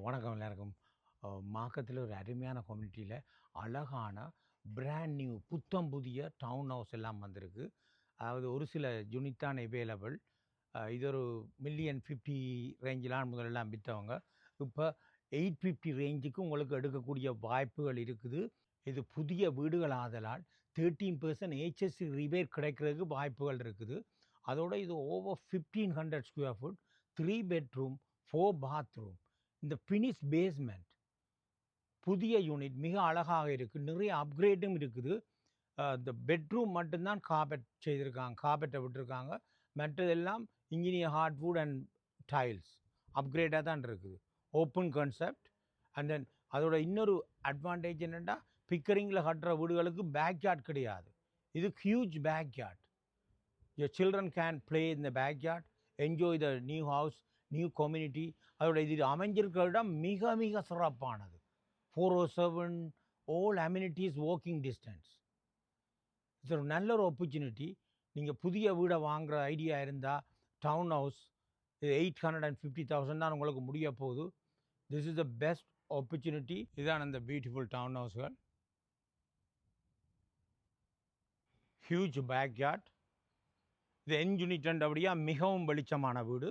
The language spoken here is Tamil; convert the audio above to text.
வணக்கம் எல்லாருக்கும். மாக்கத்தில் ஒரு அருமையான கம்யூனிட்டியில் அழகான பிராண்ட் நியூ புத்தம் புதிய டவுன் ஹவுஸ் எல்லாம் வந்திருக்கு. அதாவது ஒரு சில யூனிட் தான் அவைலபிள். இது ஒரு $1,50,000 ரேஞ்செலாம் முதலெல்லாம் விற்றவங்க இப்போ 850 ரேஞ்சுக்கு உங்களுக்கு எடுக்கக்கூடிய வாய்ப்புகள் இருக்குது. இது புதிய வீடுகள் ஆதலால் 13% HSC ரிபேட் கிடைக்கிறதுக்கு வாய்ப்புகள் இருக்குது. அதோட இது over 1500 square food, 3 bedroom, 4 bathroom, இந்த ஃபினிஷ் பேஸ்மெண்ட், புதிய யூனிட் மிக அழகாக இருக்குது. நிறைய அப்கிரேடும் இருக்குது. இந்த பெட்ரூம் மட்டும்தான் கார்பெட் செய்திருக்காங்க, கார்பெட்டை விட்டுருக்காங்க. மற்றதெல்லாம் இன்ஜினியர் ஹார்ட்வுட் அண்ட் டைல்ஸ் அப்கிரேடாக தான் இருக்குது. Open concept. அண்ட் தென் அதோட இன்னொரு அட்வான்டேஜ் என்னென்னா, பிக்கரிங்கில் கட்டுற வீடுகளுக்கு பேக்யார்ட் கிடையாது. இது huge backyard. Your children can play in the backyard, enjoy the new house, new community. அதோட இது அமைஞ்சிருக்கிற இடம் மிக மிக சிறப்பானது. 407 ஆல் அம்யூனிட்டிஸ் வாக்கிங் டிஸ்டன்ஸ். இது ஒரு நல்ல ஒரு ஆப்பர்ச்சுனிட்டி. நீங்கள் புதிய வீடை வாங்குகிற ஐடியா இருந்தால் டவுன் ஹவுஸ் இது 850,000 தான் உங்களுக்கு முடிய போகுது. This is the best opportunity. இதுதான் அந்த பியூட்டிஃபுல் டவுன் ஹவுஸ்கள். Huge backyard. இது என் யூனிட் அப்படியா மிகவும் வெளிச்சமான வீடு.